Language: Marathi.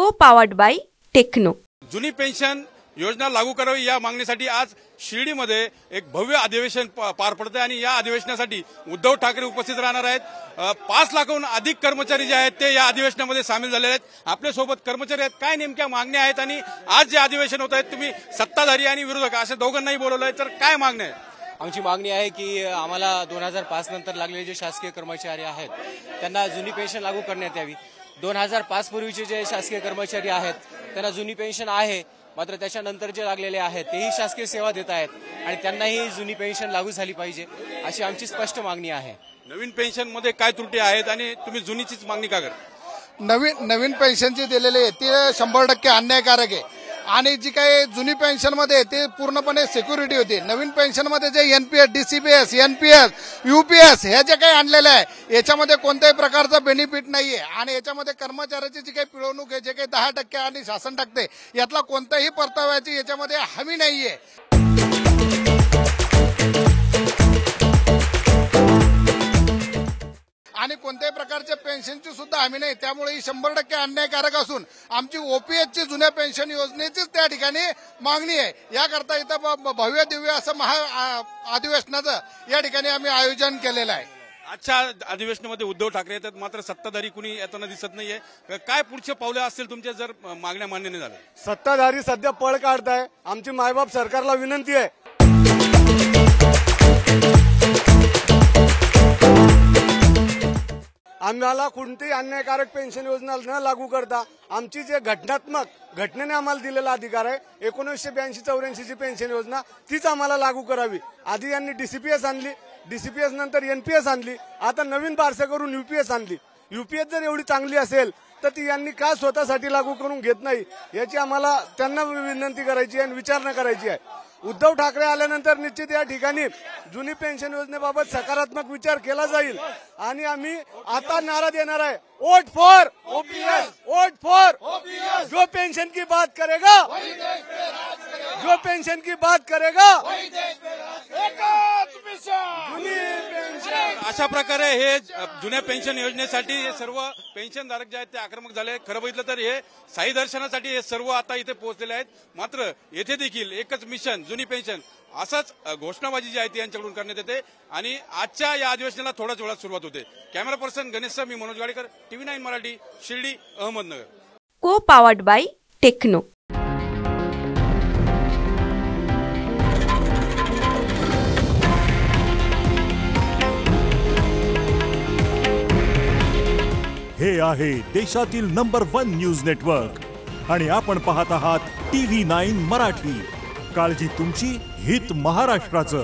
को पावर्ड बाय टेक्नो। जुनी पेन्शन योजना लागू करावी या मागणीसाठी आज शिर्डीमध्ये एक भव्य अधिवेशन पार पडते आणि या अधिवेशनासाठी उद्धव ठाकरे उपस्थित राहणार आहेत। 5 लाखाहून अधिक कर्मचारी जे आहेत ते या अधिवेशनामध्ये सामील झालेले आहेत। आपल्या सोबत कर्मचारी आहेत, काय नेमक्या मागण्या आहेत आणि आज जे अधिवेशन होत आहेत तुम्ही सत्ताधारी आणि विरोधक अशा दोघांनाही बोलवलंय, तर काय मागण्या आहेत? आमची मागणी आहे की आम्हाला 2005 नंतर लागलेले जे शासकीय कर्मचारी आहेत त्यांना जुनी पेन्शन लागू करण्यात यावी। 2005 पूर्वीचे जे शासकीय कर्मचारी आहेत त्यांना जुनी पेन्शन आहे, मात्र त्याच्यानंतर जे लागलेले आहेत तेही शासकीय सेवा देत आहेत आणि त्यांनाही जुनी पेन्शन लागू झाली पाहिजे अशी आमची स्पष्ट मागणी आहे। नवीन पेन्शन मध्ये काय त्रुटी आहेत आणि तुम्ही जुनीचीच मागणी का करता? नवीन पेन्शन जे दिलेले आहे ते 100% अन्यायकारक आहे आणि जी काही जुनी पेन्शन मध्ये ते पूर्णपणे सिक्युरिटी होती। नवीन पेन्शन मध्ये जे एनपीएस, डीसीपीएस, एनपीएस, यूपीएस हे जे काही आणलेलं आहे याच्यामध्ये कोणत्याही प्रकारचा बेनिफिट नाहीये आणि याच्यामध्ये कर्मचाऱ्याची जी काही पिळवणूक आहे, जे काही 10% आणि शासन टाकते यातला कोणत्याही परताव्याची याच्यामध्ये हमी नाहीये आणि कोणत्याही प्रकारच्या पेन्शनची सुद्धा हमी नाही। त्यामुळे ही 100% अन्यायकारक असून आमची ओपीएसची जुन्या पेन्शन योजनेचीच त्या ठिकाणी मागणी आहे। याकरता इथं भव्य दिव्य असं अधिवेशनाचं या ठिकाणी आम्ही आयोजन केलेलं आहे। आजच्या अधिवेशनामध्ये उद्धव ठाकरे येतात, मात्र सत्ताधारी कुणी येताना दिसत नाहीये। काय पुढचे पावले असतील तुमच्या जर मागण्या मान्य नाही झाल्या? सत्ताधारी सध्या पळ काढताय। आमची मायबाप सरकारला विनंती आहे आम्हाला कोणतीही अन्यायकारक पेन्शन योजना न लागू करता आमची जे घटनेने आम्हाला दिलेला अधिकार आहे 1982-84 ची पेन्शन योजना तीच आम्हाला लागू करावी। आधी यांनी डीसीपीएस आणली, डीसीपीएस नंतर एनपीएस आणली, आता नवीन बारसं करून यूपीएस आणली। यूपीएस जर एवढी चांगली असेल तर ती यांनी का स्वतःसाठी लागू करून घेत नाही याची आम्हाला त्यांना विनंती करायची आणि विचारणा करायची आहे। उद्धव ठाकरे आल्यानंतर निश्चित या ठिकाणी जुनी पेन्शन योजनेबाबत सकारात्मक विचार केला जाईल आणि आम्ही आता नारा देणार आहे, vote for OPS, vote for OPS. जो पेन्शन की बात करेगा, जो पेन्शन की बात करेगा, अशा प्रकारे हे जुन्या पेन्शन योजनेसाठी हे सर्व पेन्शनधारक जे आहेत ते आक्रमक झाले। खरं बघितलं तर हे साई दर्शनासाठी हे सर्व आता इथे पोहोचलेले आहेत, मात्र येथे देखील एकच मिशन जुनी पेन्शन असंच घोषणाबाजी जी आहे ती यांच्याकडून करण्यात येते आणि आजच्या या अधिवेशनाला थोड्याच वेळात सुरुवात होते। कॅमेरा पर्सन गणेश, मी मनोज गाडेकर, TV9 मराठी, शिर्डी, अहमदनगर। को पावर्ड बाय टेक्नो। हे आहे देशातील नंबर 1 न्यूज नेटवर्क आणि आपण पाहत आहात TV9 मराठी। काळजी तुमची, हित महाराष्ट्राचं।